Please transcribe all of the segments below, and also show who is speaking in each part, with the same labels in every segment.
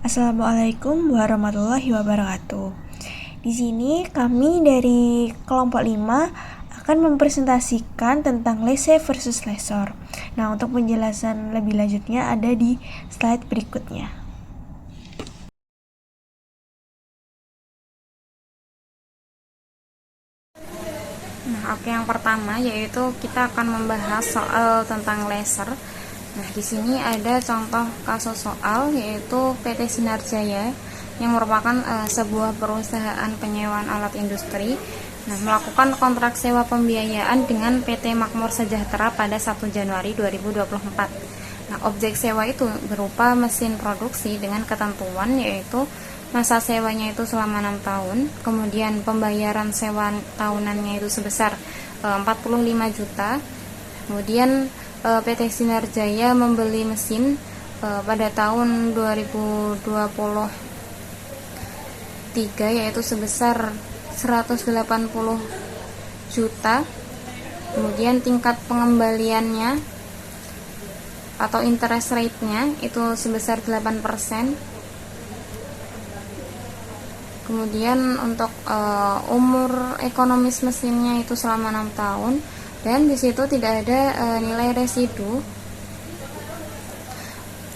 Speaker 1: Assalamualaikum warahmatullahi wabarakatuh. Di sini kami dari kelompok 5 akan mempresentasikan tentang lessee versus lessor. Nah, untuk penjelasan lebih lanjutnya ada di slide berikutnya.
Speaker 2: Yang pertama yaitu kita akan membahas soal tentang laser. Nah, di sini ada contoh kasus soal yaitu PT Sinar Jaya yang merupakan sebuah perusahaan penyewaan alat industri. Nah, melakukan kontrak sewa pembiayaan dengan PT Makmur Sejahtera pada 1 Januari 2024. Nah, objek sewa itu berupa mesin produksi dengan ketentuan yaitu masa sewanya itu selama 6 tahun, kemudian pembayaran sewa tahunannya itu sebesar 45 juta. Kemudian PT Sinar Jaya membeli mesin pada tahun 2023 yaitu sebesar 180 juta. Kemudian tingkat pengembaliannya atau interest rate-nya itu sebesar 8%. Kemudian untuk umur ekonomis mesinnya itu selama 6 tahun dan di situ tidak ada nilai residu,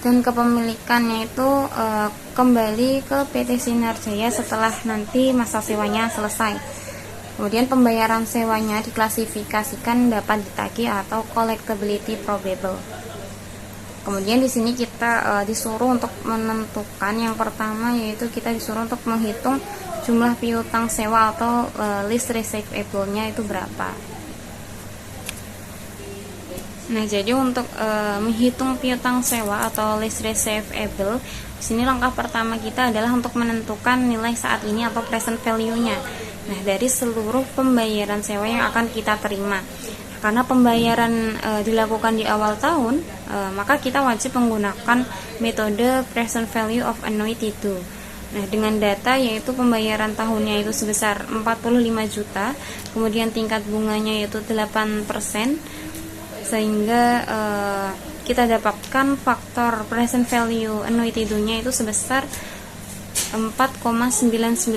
Speaker 2: dan kepemilikannya itu kembali ke PT Sinar Jaya setelah nanti masa sewanya selesai. Kemudian pembayaran sewanya diklasifikasikan dapat ditagih atau collectibility probable. Kemudian di sini kita disuruh untuk menentukan yang pertama, yaitu kita disuruh untuk menghitung jumlah piutang sewa atau lease receivable-nya itu berapa. Nah, jadi untuk menghitung piutang sewa atau lease receivable, di sini langkah pertama kita adalah untuk menentukan nilai saat ini atau present value-nya. Nah, dari seluruh pembayaran sewa yang akan kita terima. Karena pembayaran dilakukan di awal tahun, maka kita wajib menggunakan metode present value of annuity to. Nah, dengan data yaitu pembayaran tahunnya itu sebesar 45 juta, kemudian tingkat bunganya yaitu 8%, sehingga kita dapatkan faktor present value annuity to-nya itu sebesar 4,9927.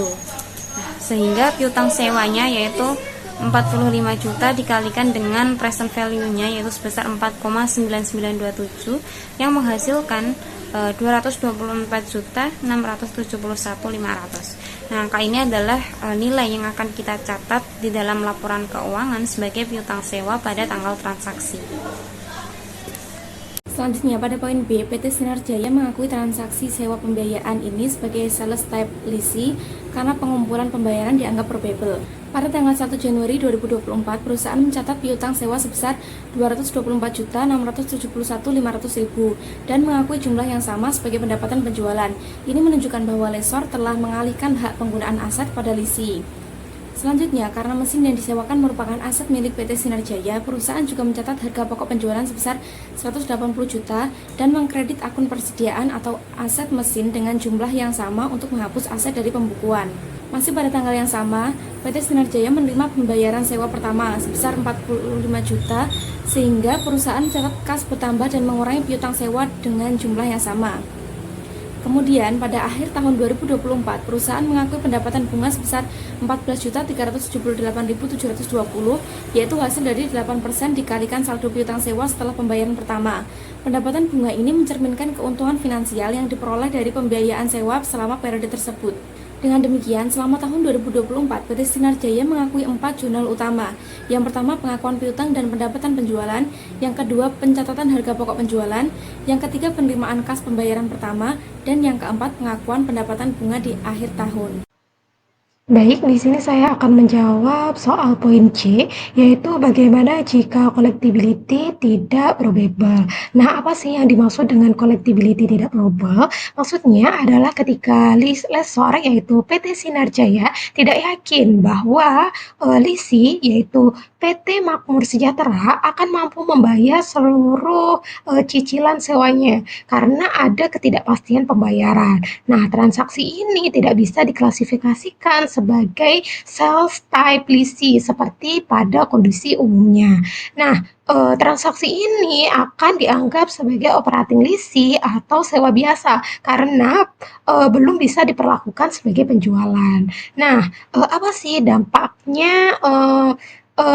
Speaker 2: Nah, sehingga piutang sewanya yaitu 45 juta dikalikan dengan present value-nya yaitu sebesar 4,9927 yang menghasilkan 224.671.500. Nah, angka ini adalah nilai yang akan kita catat di dalam laporan keuangan sebagai piutang sewa pada tanggal transaksi.
Speaker 3: Selanjutnya, pada poin B, PT Sinar Jaya mengakui transaksi sewa pembiayaan ini sebagai sales type lease karena pengumpulan pembayaran dianggap probable. Pada tanggal 1 Januari 2024, perusahaan mencatat piutang sewa sebesar 224.671.500.000 dan mengakui jumlah yang sama sebagai pendapatan penjualan. Ini menunjukkan bahwa lessor telah mengalihkan hak penggunaan aset pada lease. Selanjutnya, karena mesin yang disewakan merupakan aset milik PT Sinar Jaya, perusahaan juga mencatat harga pokok penjualan sebesar 180 juta dan mengkredit akun persediaan atau aset mesin dengan jumlah yang sama untuk menghapus aset dari pembukuan. Masih pada tanggal yang sama, PT Sinar Jaya menerima pembayaran sewa pertama sebesar 45 juta sehingga perusahaan mencatat kas bertambah dan mengurangi piutang sewa dengan jumlah yang sama. Kemudian, pada akhir tahun 2024, perusahaan mengakui pendapatan bunga sebesar 14.378.720, yaitu hasil dari 8% dikalikan saldo piutang sewa setelah pembayaran pertama. Pendapatan bunga ini mencerminkan keuntungan finansial yang diperoleh dari pembiayaan sewa selama periode tersebut. Dengan demikian, selama tahun 2024, PT Sinar Jaya mengakui 4 jurnal utama. Yang pertama, pengakuan piutang dan pendapatan penjualan. Yang kedua, pencatatan harga pokok penjualan. Yang ketiga, penerimaan kas pembayaran pertama. Dan yang keempat, pengakuan pendapatan bunga di akhir tahun.
Speaker 4: Baik, di sini saya akan menjawab soal poin C, yaitu bagaimana jika collectibility tidak probable. Nah, apa sih yang dimaksud dengan collectibility tidak probable? Maksudnya adalah ketika lessor, yaitu PT Sinar Jaya, tidak yakin bahwa lessee, yaitu PT Makmur Sejahtera, akan mampu membayar seluruh cicilan sewanya karena ada ketidakpastian pembayaran. Nah, transaksi ini tidak bisa diklasifikasikan sebagai sales type leasing seperti pada kondisi umumnya. Nah, transaksi ini akan dianggap sebagai operating leasing atau sewa biasa karena belum bisa diperlakukan sebagai penjualan. Nah, apa sih dampaknya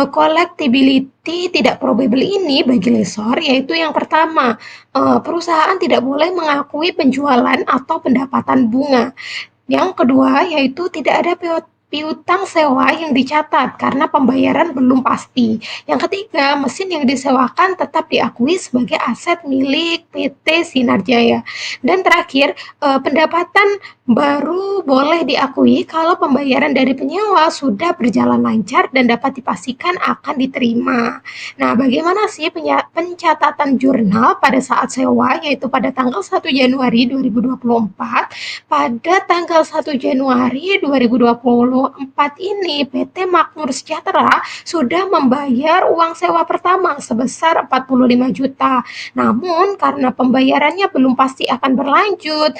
Speaker 4: collectibility tidak probable ini bagi lessor? Yaitu yang pertama, perusahaan tidak boleh mengakui penjualan atau pendapatan bunga. Yang kedua, yaitu tidak ada piutang sewa yang dicatat karena pembayaran belum pasti. Yang ketiga, mesin yang disewakan tetap diakui sebagai aset milik PT Sinar Jaya. Dan terakhir, pendapatan baru boleh diakui kalau pembayaran dari penyewa sudah berjalan lancar dan dapat dipastikan akan diterima. Nah, bagaimana sih pencatatan jurnal pada saat sewa, yaitu pada tanggal 1 Januari 2024? Pada tanggal 1 Januari 2024 ini, PT Makmur Sejahtera sudah membayar uang sewa pertama sebesar 45 juta. Namun, karena pembayarannya belum pasti akan berlanjut,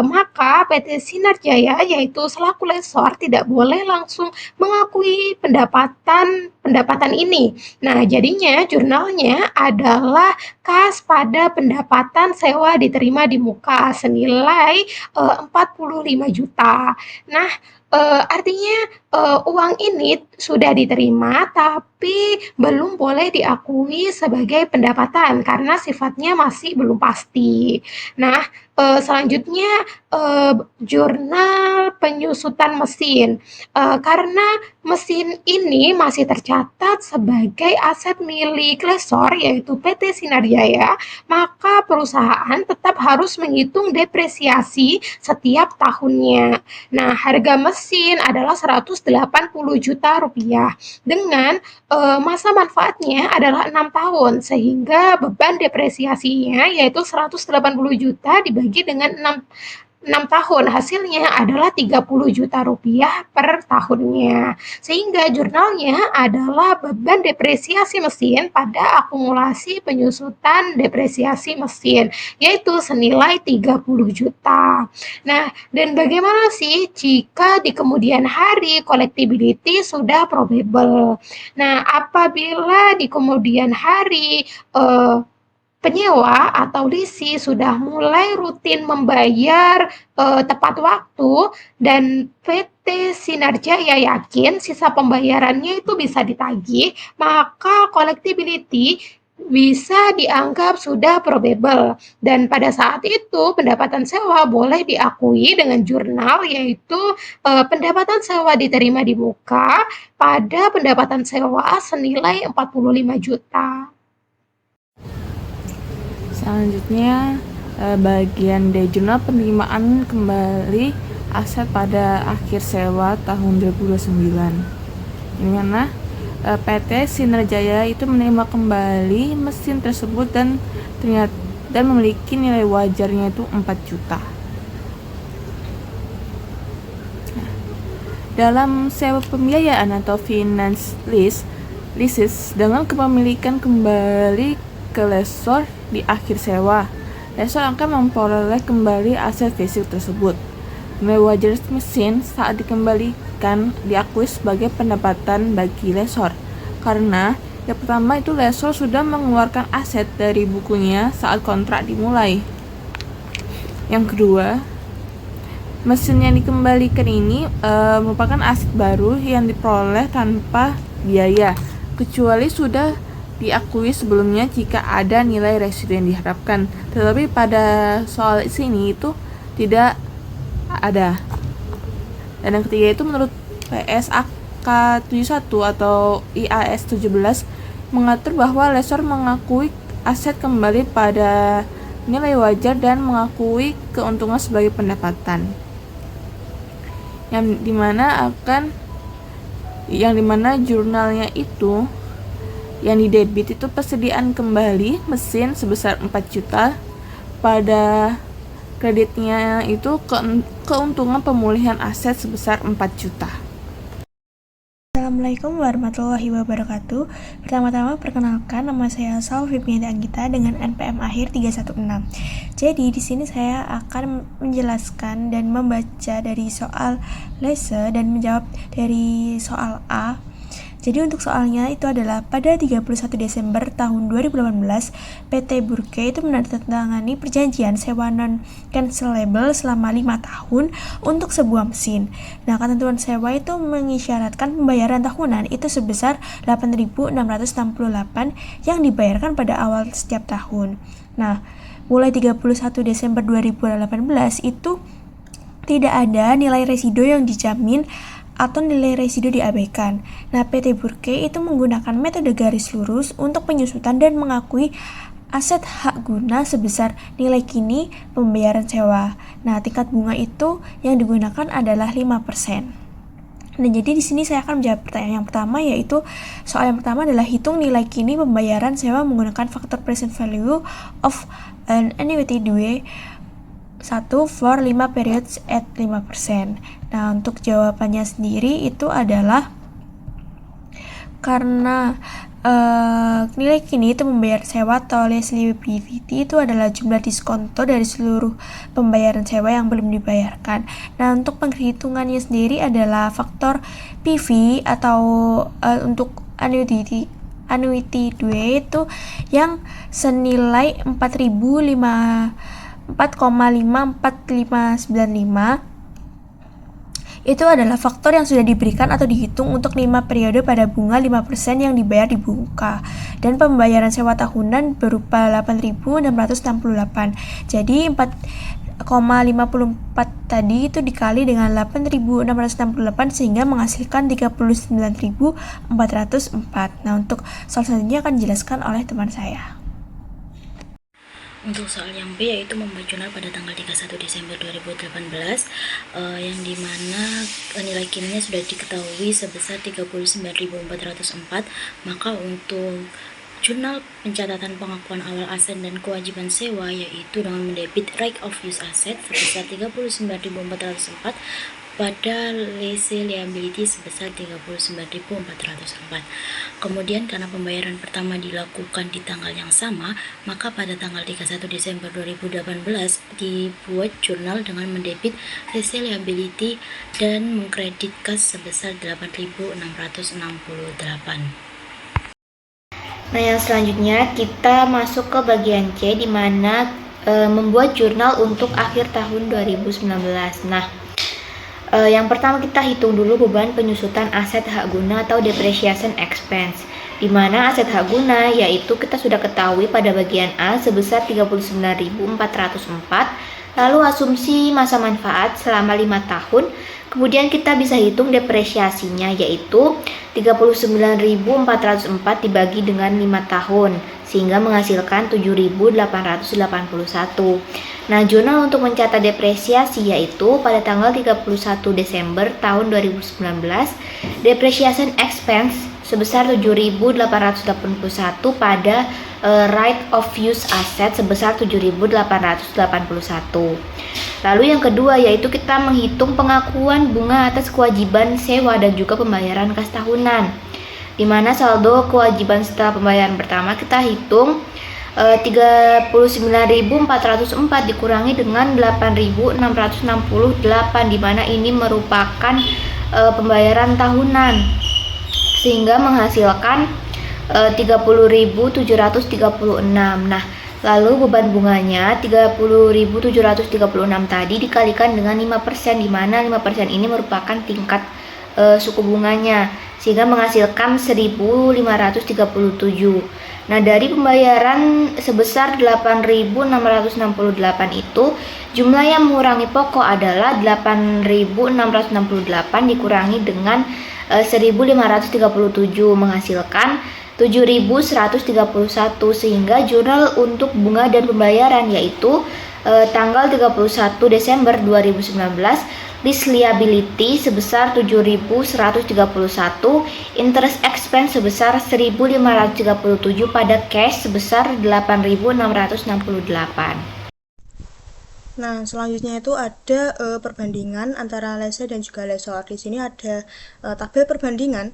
Speaker 4: maka PT Sinar Jaya yaitu selaku lessor tidak boleh langsung mengakui pendapatan ini. Nah, jadinya jurnalnya adalah kas pada pendapatan sewa diterima di muka senilai 45 juta. Nah, artinya uang ini sudah diterima tapi belum boleh diakui sebagai pendapatan karena sifatnya masih belum pasti. Nah, selanjutnya jurnal penyusutan mesin. Karena mesin ini masih tercatat sebagai aset milik lessor yaitu PT Sinar Jaya, maka perusahaan tetap harus menghitung depresiasi setiap tahunnya. Nah, harga mesin adalah 180 juta rupiah dengan masa manfaatnya adalah 6 tahun sehingga beban depresiasinya yaitu 180 juta dibagi dengan 6 tahun, hasilnya adalah 30 juta rupiah per tahunnya. Sehingga jurnalnya adalah beban depresiasi mesin pada akumulasi penyusutan depresiasi mesin, yaitu senilai 30 juta. Nah, dan bagaimana sih jika di kemudian hari collectibility sudah probable? Nah, apabila di kemudian hari penyewa atau leasing sudah mulai rutin membayar tepat waktu dan PT Sinar Jaya yakin sisa pembayarannya itu bisa ditagih, maka collectibility bisa dianggap sudah probable dan pada saat itu pendapatan sewa boleh diakui dengan jurnal yaitu pendapatan sewa diterima di muka pada pendapatan sewa senilai 45 juta.
Speaker 5: Selanjutnya, bagian dari jurnal penerimaan kembali aset pada akhir sewa tahun 2029, di mana PT Sinar Jaya itu menerima kembali mesin tersebut dan memiliki nilai wajarnya itu 4 juta. Dalam sewa pembiayaan atau finance leases dengan kepemilikan kembali ke lessor di akhir sewa, lessor akan memperoleh kembali aset fisik tersebut. Nilai wajar mesin saat dikembalikan diakui sebagai pendapatan bagi lessor karena yang pertama itu lessor sudah mengeluarkan aset dari bukunya saat kontrak dimulai. Yang kedua, mesin yang dikembalikan ini merupakan aset baru yang diperoleh tanpa biaya, kecuali sudah diakui sebelumnya jika ada nilai residu yang diharapkan. Tetapi pada soal sini itu tidak ada. Dan yang ketiga itu menurut PSAK 71 atau IAS 17 mengatur bahwa lessor mengakui aset kembali pada nilai wajar dan mengakui keuntungan sebagai pendapatan. Yang dimana jurnalnya itu yang didebit itu persediaan kembali mesin sebesar 4 juta, pada kreditnya itu keuntungan pemulihan aset sebesar 4 juta.
Speaker 1: Assalamualaikum warahmatullahi wabarakatuh. Pertama-tama perkenalkan, nama saya Salvi Pinyanti Anggita dengan NPM akhir 316. Jadi di sini saya akan menjelaskan dan membaca dari soal lese dan menjawab dari soal A. Jadi untuk soalnya itu adalah pada 31 Desember tahun 2018, PT Burke itu menandatangani perjanjian sewa non-cancelable selama 5 tahun untuk sebuah mesin. Nah, ketentuan sewa itu mengisyaratkan pembayaran tahunan itu sebesar 8.668 yang dibayarkan pada awal setiap tahun. Nah, mulai 31 Desember 2018 itu tidak ada nilai residu yang dijamin atau nilai residu diabaikan. Nah, PT Burke itu menggunakan metode garis lurus untuk penyusutan dan mengakui aset hak guna sebesar nilai kini pembayaran sewa. Nah, tingkat bunga itu yang digunakan adalah 5%. Nah, jadi di sini saya akan menjawab pertanyaan yang pertama, yaitu soal yang pertama adalah hitung nilai kini pembayaran sewa menggunakan faktor present value of an annuity due 1 for 5 periods at 5%. Nah, untuk jawabannya sendiri itu adalah karena nilai kini itu membayar sewa atau lease liability itu adalah jumlah diskonto dari seluruh pembayaran sewa yang belum dibayarkan. Nah, untuk penghitungannya sendiri adalah faktor PV atau untuk annuity due itu yang senilai 4,54595 itu adalah faktor yang sudah diberikan atau dihitung untuk 5 periode pada bunga 5% yang dibayar di muka, dan pembayaran sewa tahunan berupa 8.668. Jadi 4,54 tadi itu dikali dengan 8.668 sehingga menghasilkan 39.404. Nah, untuk soal selanjutnya akan dijelaskan oleh teman saya.
Speaker 6: Untuk soal yang B, yaitu membuat jurnal pada tanggal 31 Desember 2018 yang dimana nilai kininya sudah diketahui sebesar 39.404. Maka untuk jurnal pencatatan pengakuan awal aset dan kewajiban sewa, yaitu dengan mendebit right of use asset sebesar 39.404 pada lease liability sebesar 39.404. Kemudian karena pembayaran pertama dilakukan di tanggal yang sama, maka pada tanggal 31 Desember 2018 dibuat jurnal dengan mendebit lease liability dan mengkredit kas sebesar 8.668.
Speaker 7: Nah, yang selanjutnya kita masuk ke bagian C, di mana membuat jurnal untuk akhir tahun 2019. Nah, yang pertama kita hitung dulu beban penyusutan aset hak guna atau depreciation expense, di mana aset hak guna yaitu kita sudah ketahui pada bagian A sebesar 39.404, lalu asumsi masa manfaat selama 5 tahun. Kemudian kita bisa hitung depresiasinya, yaitu 39.404 dibagi dengan 5 tahun sehingga menghasilkan 7.881. Nah, jurnal untuk mencatat depresiasi yaitu pada tanggal 31 Desember tahun 2019, depreciation expense sebesar 7.881 pada right of use asset sebesar 7.881. Lalu yang kedua yaitu kita menghitung pengakuan bunga atas kewajiban sewa dan juga pembayaran kas tahunan, di mana saldo kewajiban setelah pembayaran pertama kita hitung 39.404 dikurangi dengan 8.668, di mana ini merupakan pembayaran tahunan sehingga menghasilkan 30.736. Nah, lalu beban bunganya 30.736 tadi dikalikan dengan 5%, di mana 5% ini merupakan tingkat suku bunganya sehingga menghasilkan 1.537. Nah, dari pembayaran sebesar 8.668 itu, jumlah yang mengurangi pokok adalah 8.668 dikurangi dengan 1.537 menghasilkan 7.131, sehingga jurnal untuk bunga dan pembayaran yaitu tanggal 31 Desember 2019, lease liability sebesar 7.131, interest expense sebesar 1.537 pada cash sebesar 8.668.
Speaker 8: Nah, selanjutnya itu ada perbandingan antara lese dan juga lesor. Di sini ada tabel perbandingan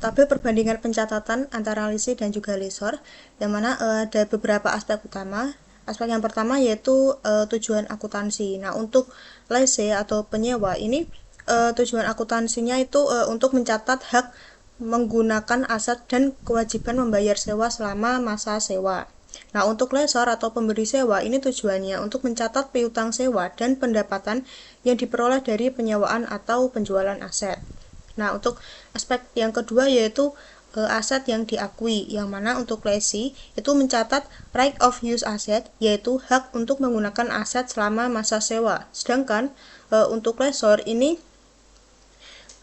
Speaker 8: tabel perbandingan pencatatan antara lessee dan juga lessor, yang mana ada beberapa aspek utama. Aspek yang pertama yaitu tujuan akuntansi. Nah, untuk lessee atau penyewa ini tujuan akuntansinya itu untuk mencatat hak menggunakan aset dan kewajiban membayar sewa selama masa sewa. Nah, untuk lessor atau pemberi sewa ini tujuannya untuk mencatat piutang sewa dan pendapatan yang diperoleh dari penyewaan atau penjualan aset. Nah, untuk aspek yang kedua yaitu aset yang diakui, yang mana untuk lessee itu mencatat right of use asset, yaitu hak untuk menggunakan aset selama masa sewa. Sedangkan untuk lessor ini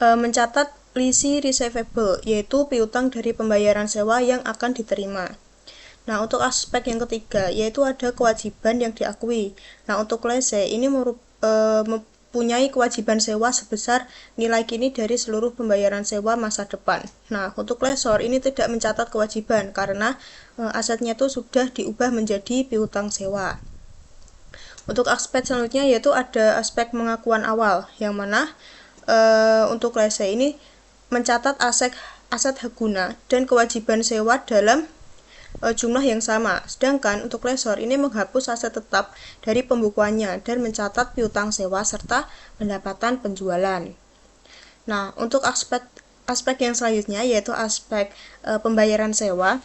Speaker 8: mencatat lease receivable, yaitu piutang dari pembayaran sewa yang akan diterima. Nah, untuk aspek yang ketiga yaitu ada kewajiban yang diakui. Nah, untuk lessee ini mempunyai kewajiban sewa sebesar nilai kini dari seluruh pembayaran sewa masa depan. Nah, untuk lessor ini tidak mencatat kewajiban karena asetnya itu sudah diubah menjadi piutang sewa. Untuk aspek selanjutnya yaitu ada aspek pengakuan awal, yang mana untuk lessee ini mencatat aset hak guna dan kewajiban sewa dalam jumlah yang sama. Sedangkan untuk lessor ini menghapus aset tetap dari pembukuannya dan mencatat piutang sewa serta pendapatan penjualan. Nah, untuk aspek yang selanjutnya yaitu aspek pembayaran sewa.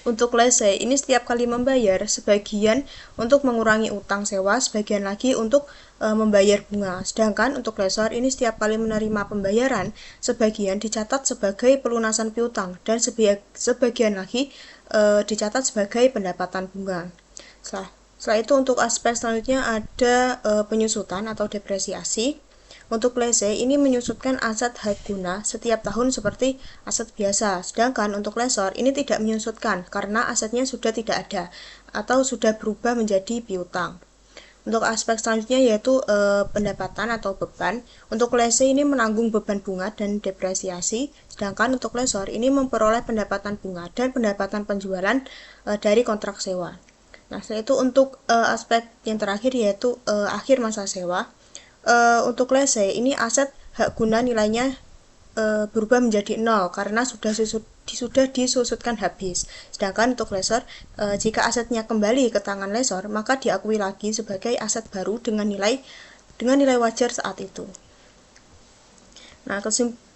Speaker 8: Untuk lessee ini setiap kali membayar, sebagian untuk mengurangi utang sewa, sebagian lagi untuk membayar bunga. Sedangkan untuk lessor ini setiap kali menerima pembayaran, sebagian dicatat sebagai pelunasan piutang dan sebagian lagi dicatat sebagai pendapatan bunga. Setelah itu untuk aspek selanjutnya ada penyusutan atau depresiasi. Untuk lessee ini menyusutkan aset hak guna setiap tahun seperti aset biasa. Sedangkan untuk lessor ini tidak menyusutkan karena asetnya sudah tidak ada atau sudah berubah menjadi piutang. Untuk aspek selanjutnya yaitu pendapatan atau beban. Untuk lessee ini menanggung beban bunga dan depresiasi, sedangkan untuk lessor ini memperoleh pendapatan bunga dan pendapatan penjualan dari kontrak sewa. Nah, setelah itu untuk aspek yang terakhir yaitu akhir masa sewa. Untuk lessee ini aset hak guna nilainya berubah menjadi 0 karena sudah disusutkan habis. Sedangkan untuk lessor, jika asetnya kembali ke tangan lessor, maka diakui lagi sebagai aset baru dengan nilai wajar saat itu. Nah,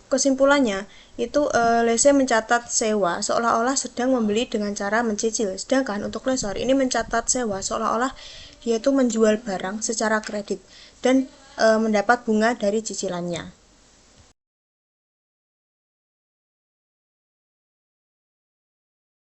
Speaker 8: kesimpulannya itu lessee mencatat sewa seolah-olah sedang membeli dengan cara mencicil. Sedangkan untuk lessor ini mencatat sewa seolah-olah yaitu menjual barang secara kredit dan mendapat bunga dari cicilannya.